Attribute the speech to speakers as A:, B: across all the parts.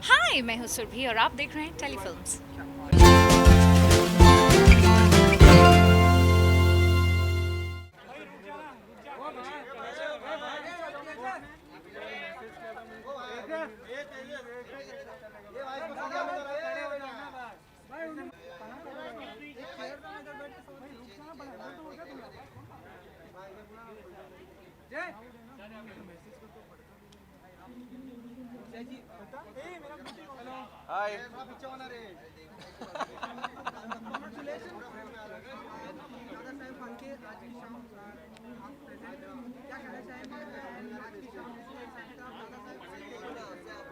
A: हाय, मैं हूँ सुरभि और आप देख रहे हैं telefilms.
B: Hi.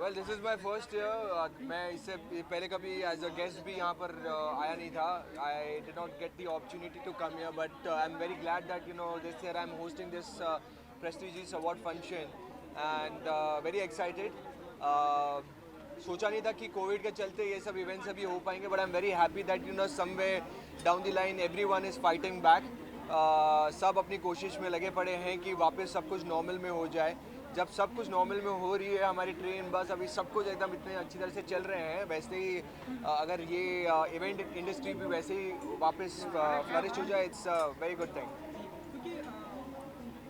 B: Well this is my first year. मैं इससे पहले कभी एज अ गेस्ट भी यहाँ पर आया नहीं था। I did not get the opportunity to come here, but I am very glad that this year I am hosting this prestigious award function and very excited. सोचा नहीं था कि कोविड के चलते ये सब इवेंट्स अभी हो पाएंगे, but I am very happy that somewhere down the line everyone is fighting back. सब अपनी कोशिश में लगे पड़े हैं कि वापस सब कुछ नॉर्मल में हो जाए। जब सब कुछ नॉर्मल में हो रही है, हमारी ट्रेन बस अभी सब कुछ एकदम इतने अच्छी तरह से चल रहे हैं, वैसे ही अगर ये इवेंट इंडस्ट्री भी वैसे ही वापस फ्लरिश हो जाए, it's a very good thing.
C: क्योंकि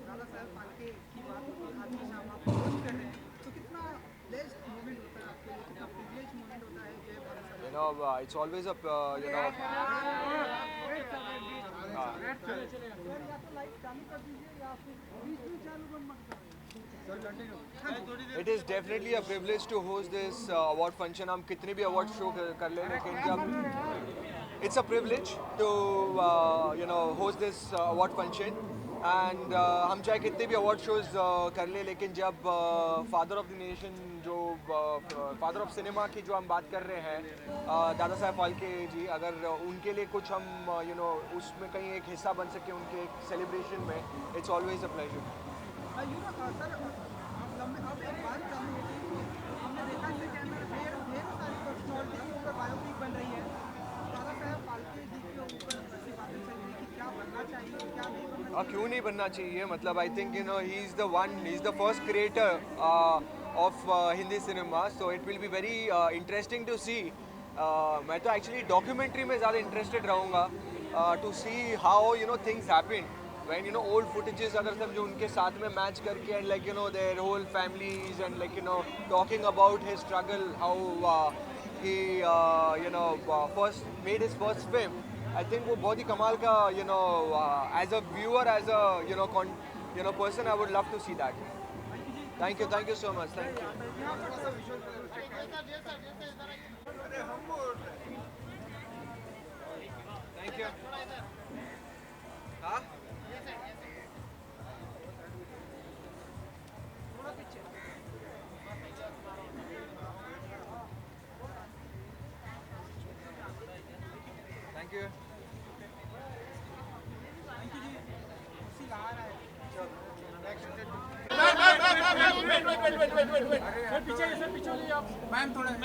C: दादा साहब फाल्के की बात होती है, आज की शाम आप होस्ट कर रहे हैं, तो कितना ब्लेस्ड मोमेंट होता है आपके लिए, कितना प्रिविलेज मोमेंट होता है जय भारत साहब।
B: It's always a
C: या तो लाइट चालू कर दीजिए या फिर बीच में चालू बंद मत करिए।
B: It is definitely a privilege to host this award function. हम कितने भी award show कर लें, लेकिन जब it's a privilege to host this award function and हम चाहे कितने भी award shows कर लें, लेकिन जब फादर ऑफ द नेशन जो फादर ऑफ सिनेमा की जो हम बात कर रहे हैं, दादा साहब फाल्के जी, अगर उनके लिए कुछ हम उसमें कहीं एक हिस्सा बन सके उनके एक सेलिब्रेशन में, it's always a pleasure.
C: Sir अब एक बात चालू हो गई कि हमने देखा है कि ढेर सारी पर्सनॉलिटी के ऊपर बायोपिक बन रही है। दादा साहब फाल्के जी के ऊपर ऐसी बातें चल रही कि क्या बनना चाहिए क्या नहीं बनना चाहिए।
B: क्यों नहीं बनना चाहिए? मतलब I think he is the first creator of Hindi cinema, so it will be very interesting to see. मैं तो एक्चुअली डॉक्यूमेंट्री में ज़्यादा इंटरेस्टेड रहूँगा to see how things happen when old footages अगर सब जो उनके साथ में मैच करके and like their whole families and like talking about his struggle, how he first made his first film. I think वो बहुत ही कमाल का as a viewer, as a person, I would love to see that. Thank you so much. Thank you. Thank you. हाँ? Thank you.
C: Ma'am थोड़ा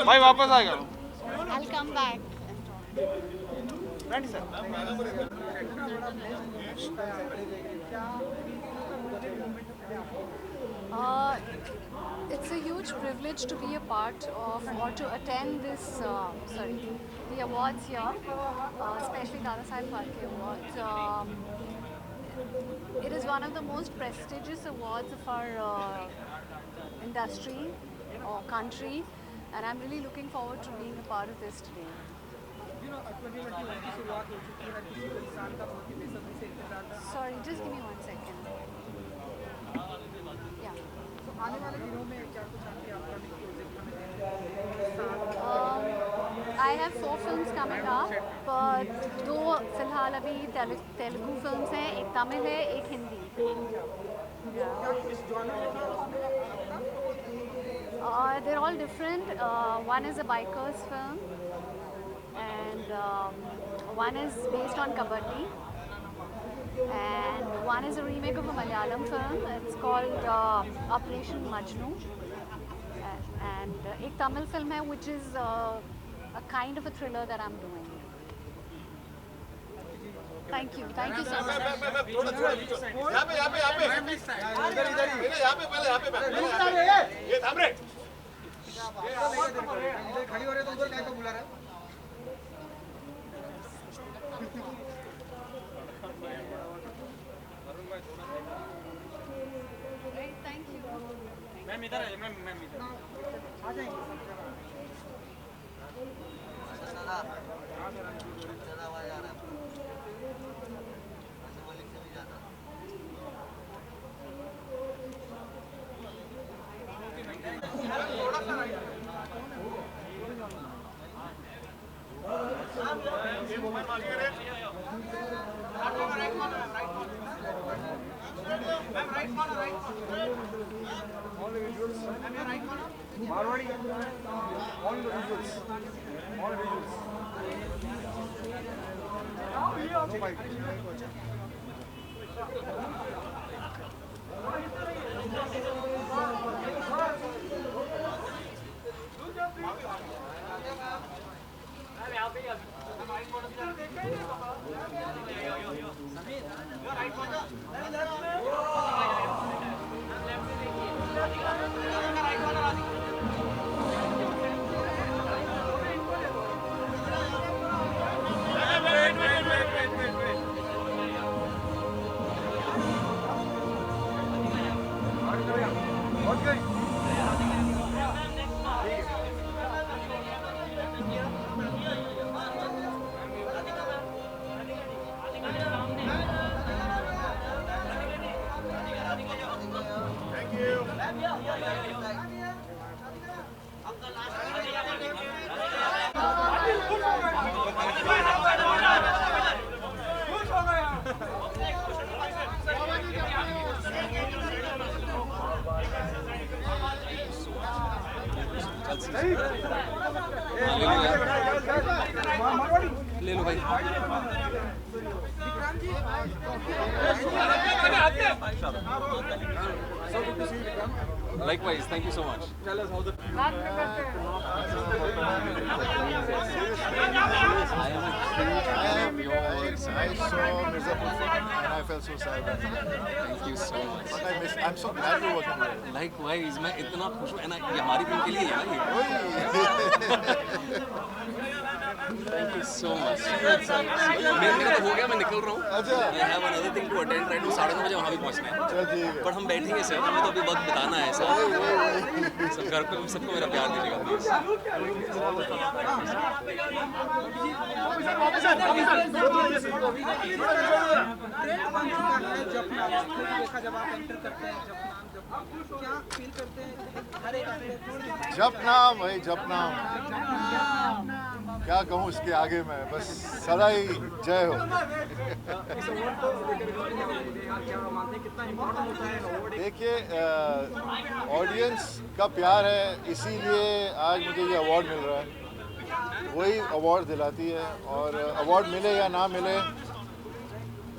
D: भाई वापस आएगा।
A: I'll come back.
E: It's a huge privilege to be a part of or to attend this, the awards here, especially Dada Saheb Phalke Awards. It is one of the most prestigious awards of our industry or country, and I'm really looking forward to being a part of this today.
C: 2021 की शुरुआत हो चुकी है, हर किसी को इस साल का बहुत ही बेसब्री से इंतजार था।
E: Sorry, just give me 1 second. Yeah.
C: तो आने वाले दिनों में क्या कुछ आपके अपकमिंग प्रोजेक्ट हमें देखने
E: I have 4 films coming up, but 2 फिलहाल अभी तेलुगु फिल्म्स हैं, एक तमिल है, एक Hindi. They're all different. One is a biker's film, and one is based on kabaddi, and one is a remake of a Malayalam film. It's called Operation Majnu, and एक Tamil film है which is a kind of a thriller that I'm doing. Thank you so much.
C: इधर खड़ी हो रहे तो उधर क्या को बुला रहा है?
E: Thank you.
D: मैम इधर है, मैम इधर
C: आ जाएंगे।
B: Marwadi, all the visuals, all visuals. No mic.
F: ले लो भाई। Likewise, thank you so much.
B: Tell us how the
F: I am a huge fan of yours.
G: I saw Mirzapur film and I felt so sad.
F: Thank you so much.
G: But I'm so glad you're working with it.
F: Likewise, मैं इतना खुश हूँ ना, ये हमारी film के लिए है ना ये। Thank you so much. मेरा तो हो गया, मैं निकल रहा हूँ।
G: अच्छा।
F: I have another thing to attend right now, 9:30 बजे वहाँ भी पहुँचना है।
G: चल ठीक है।
F: पर हम बैठेंगे सर, हमें तो अभी वक्त बिताना है सर। सब घर पे सबको मेरा प्यार दीजिएगा प्लीज।
C: ट्रेंड बन चुका है जपना। देखा जब आप एंटर करते हैं जपनाम क्या फील करते हैं? हर एक एक्टर
G: जप नाम भाई, जप नाम। क्या कहूँ इसके आगे मैं, बस सदा ही जय हो। देखिए, ऑडियंस का प्यार है, इसीलिए आज मुझे ये अवार्ड मिल रहा है। वही अवार्ड दिलाती है, और अवार्ड मिले या ना मिले,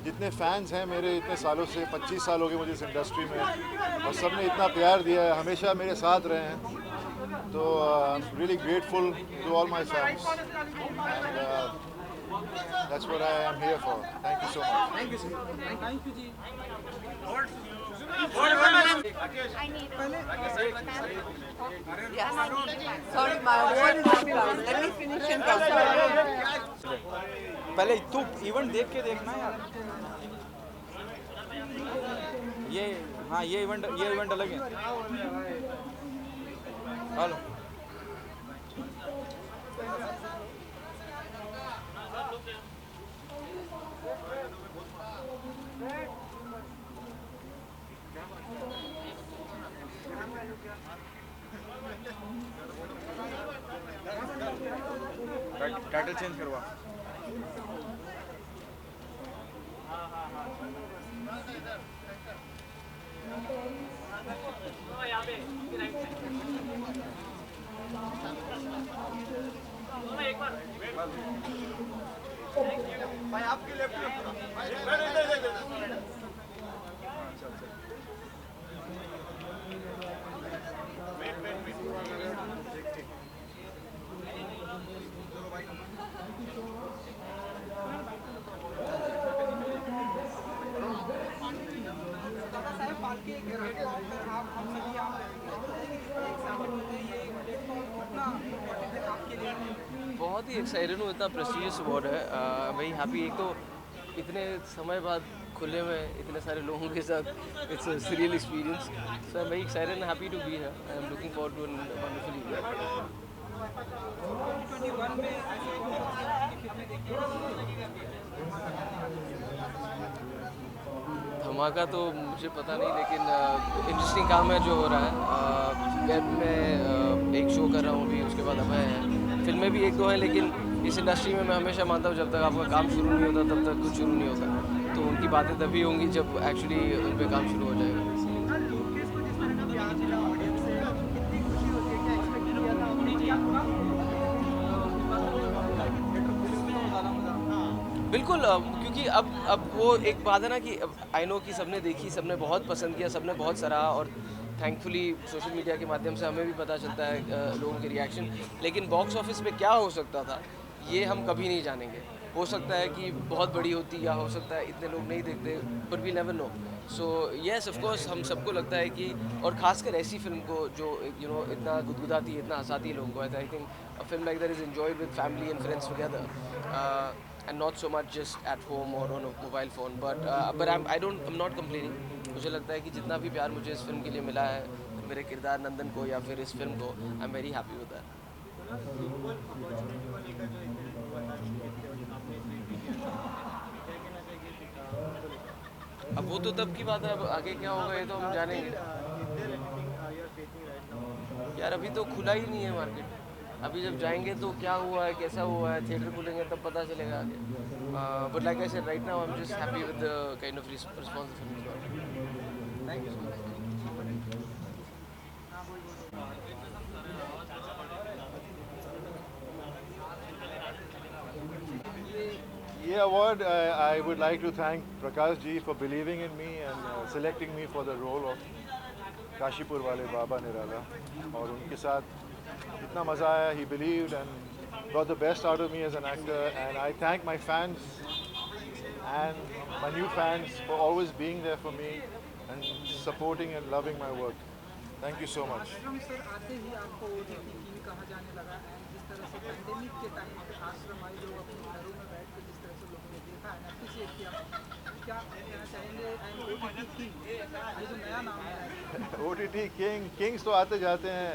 G: जितने फैंस हैं मेरे इतने सालों से, 25 साल हो गए मुझे इस इंडस्ट्री में, और सब ने इतना प्यार दिया है, हमेशा मेरे साथ रहे हैं, तो I am really grateful to all my fans, and that's what I am here for. Thank you so much.
C: Thank you ji.
A: I need
H: Sorry, my word is not loud. Let me finish and come.
D: पहले तू event देख के देखना यार। ये हाँ, ये event अलग है। हेलो टाइटल चेंज करवा।
B: भाई आपके लेफ्ट
F: रियली एक्साइटेड हूँ, इतना प्रेस्टिजियस अवार्ड है। वेरी हैप्पी, एक तो इतने समय बाद खुले में इतने सारे लोगों के साथ, it's a real experience. So I am very excited and happy to be here. I am looking forward to an wonderful event.
C: 2021 में ऐसे की फिल्में देखी
F: धमाका तो मुझे पता नहीं, लेकिन इंटरेस्टिंग काम है जो हो रहा है। मैं एक शो कर रहा हूँ अभी, उसके बाद अभय है, फिल्में भी एक दो हैं, लेकिन इस इंडस्ट्री में मैं हमेशा मानता हूँ जब तक आपका काम शुरू नहीं होता तब तक कुछ शुरू नहीं होता। तो उनकी बातें तभी होंगी जब एक्चुअली उन पर काम शुरू हो जाएगा।
C: लोकेश को जिस तरह का प्यार मिला ऑडियंस से, कितनी खुशी होती है, क्या एक्सपेक्ट किया था आपने, क्या
F: बिल्कुल, क्योंकि अब वो एक बात है ना कि आई नो कि सबने देखी, सबने बहुत पसंद किया, सबने बहुत सराहा, और थैंकफुली सोशल मीडिया के माध्यम से हमें भी पता चलता है लोगों के रिएक्शन। लेकिन बॉक्स ऑफिस पे क्या हो सकता था ये हम कभी नहीं जानेंगे। हो सकता है कि बहुत बड़ी होती, या हो सकता है इतने लोग नहीं देखते, but we never know. So yes, of course हम सबको लगता है कि, और ख़ासकर ऐसी फिल्म को जो इतना गुदगुदाती है, इतना हंसाती है लोगों को, I think a film like that is enjoyed with family and friends together and not so much just at home or on a mobile phone, but I'm not complaining। मुझे लगता है कि जितना भी प्यार मुझे इस फिल्म के लिए मिला है, मेरे किरदार नंदन को या फिर इस फिल्म को, आई am very happy with that. अब वो तो तब की बात है, अब आगे क्या होगा ये तो हम जानेंगे। यार अभी तो खुला ही नहीं है मार्केट, अभी जब जाएंगे तो क्या हुआ है, कैसा हुआ है, थिएटर खुलेंगे तब पता चलेगा आगे। But like I said, right now I am just happy with the kind of response the film is got. Thank you so much.
G: ये award I would like to thank Prakash ji for believing in me and selecting me for the role of Kashipur वाले बाबा निराला। और उनके साथ इतना मज़ा आया, he believed and got the best out of me as an actor, and I thank my fans and my new fans for always being there for me and supporting and loving my work. Thank you so much.
C: आश्रम sir आते ही आपको OTT king कहा जाने लगा, and जिस तरह से pandemic के टाइम पे आश्रम आई, लोग अपने घरों में बैठ कर जिस तरह से लोगों ने देखा एंड अप्रिशिएट किया, क्या कहना चाहेंगे? एंड OTT किंग ये जो नया नाम है
G: OTT किंग, किंग्स तो आते जाते हैं,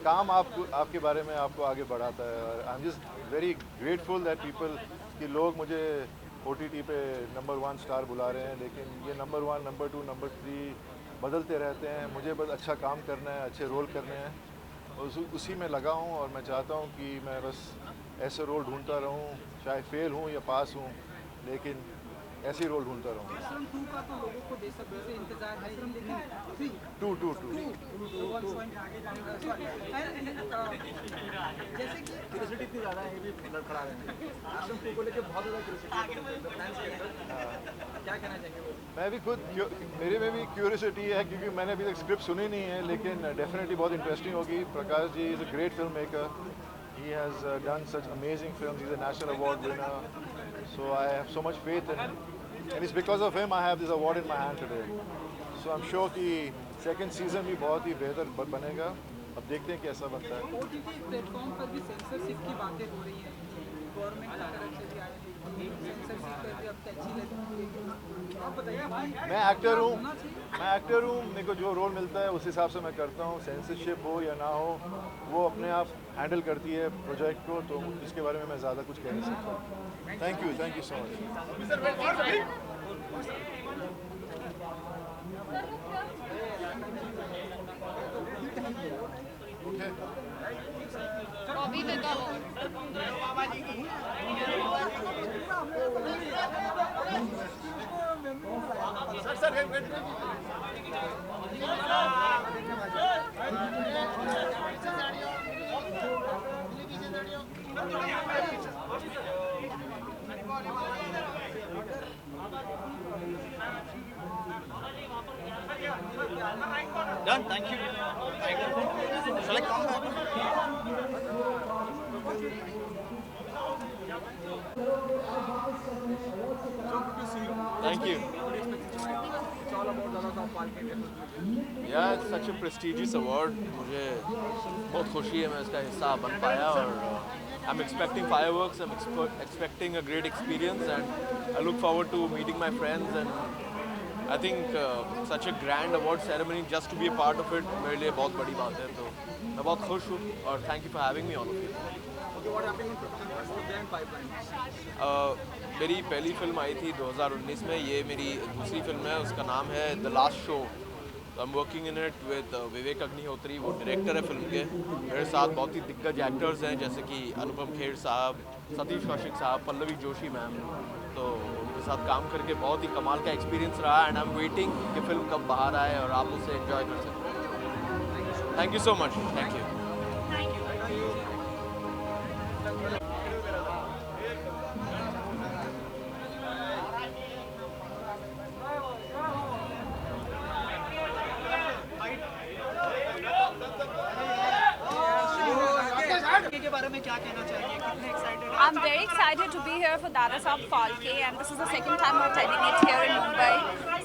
G: काम आपके बारे में आपको आगे बढ़ाता है। और आई am just very grateful that people, कि लोग मुझे OTT पे नंबर 1 स्टार बुला रहे हैं, लेकिन ये नंबर 1, नंबर 2, नंबर 3 बदलते रहते हैं। मुझे बस अच्छा काम करना है, अच्छे रोल करने हैं, और उसी में लगा हूँ। और मैं चाहता हूँ कि मैं बस ऐसे रोल ढूंढता रहूँ, चाहे फेल हूँ या पास हूँ, लेकिन ऐसे ही रोल ढूंढता रहूँ।
C: आश्रम 2 का तो लोगों को बेसब्री से इंतजार है, आश्रम 3
G: टू
C: जैसे कि क्यूरियोसिटी इतनी ज़्यादा है, ये भी लड़खड़ा रहे हैं आश्रम 2 को लेकर, बहुत ज़्यादा क्यूरियोसिटी है, क्या कहना चाहेंगे वो?
G: मैं भी खुद, मेरे में भी क्यूरियोसिटी है, क्योंकि मैंने अभी तक स्क्रिप्ट सुनी नहीं है, लेकिन डेफिनेटली बहुत इंटरेस्टिंग होगी। Prakash ji is a great film maker, he has done such amazing films, he is a national award winner, so I have so much faith in him, and it's because of him I have this award in my hand today. So I'm sure कि second season भी बहुत ही बेहतर बनेगा। अब देखते हैं कैसा बनता है।
C: OTT प्लेटफॉर्म पर भी सेंसरशिप की बातें हो रही हैं, गवर्नमेंट की तरफ से भी आ रही है, सेंसरशिप पर भी अब कैंची लगी। आप बताइए,
G: मैं एक्टर हूँ, मेरे को जो रोल मिलता है उस हिसाब से मैं करता हूँ। सेंसरशिप हो या ना हो, वो अपने आप हैंडल करती है प्रोजेक्ट को, तो इसके बारे में मैं ज़्यादा कुछ कह नहीं सकता। Thank you so much.
A: Bobby with the award.
D: Done, thank you. Shall I come back?
G: Thank you.
F: यार सच अ प्रेस्टिजियस अवार्ड, मुझे बहुत खुशी है मैं इसका हिस्सा बन पाया, और
I: I'm expecting fireworks. I'm expecting a great experience, and I look forward to meeting my friends. And I think such a grand award ceremony, just to be a part of it, मेरे लिए बहुत बड़ी बात है. तो मैं बहुत खुश हूँ और thank you for having me, all of you. मेरी पहली फिल्म आई थी 2019 में. ये मेरी दूसरी फिल्म है. उसका नाम है the last show. I am working in it with Vivek Agnihotri. वो डायरेक्टर है फिल्म के. मेरे साथ बहुत ही दिग्गज एक्टर्स हैं, जैसे कि अनुपम खेर साहब, सतीश कौशिक साहब, पल्लवी जोशी मैम. तो उनके साथ काम करके बहुत ही कमाल का एक्सपीरियंस रहा. एंड आई एम वेटिंग कि फिल्म कब बाहर आए और आप उसे एंजॉय कर सकें. Thank you so much. Thank you.
C: के बारे में क्या कहना चाहेंगे, कितने एक्साइटेड हैं?
J: I'm very excited to be here for Dada Saab Phalke, and this is the second time we're attending it here in Mumbai.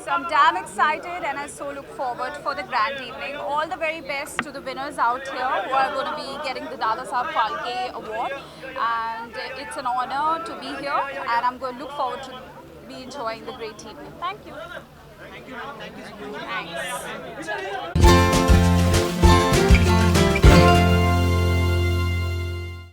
J: So I'm damn excited, and I so look forward for the grand evening. All the very best to the winners out here who are going to be getting the Dada Saab Phalke award. And it's an honor to be here, and I'm going to look forward to be enjoying the great evening. Thank you.
C: Thank you. Thank you so much.
J: Thanks.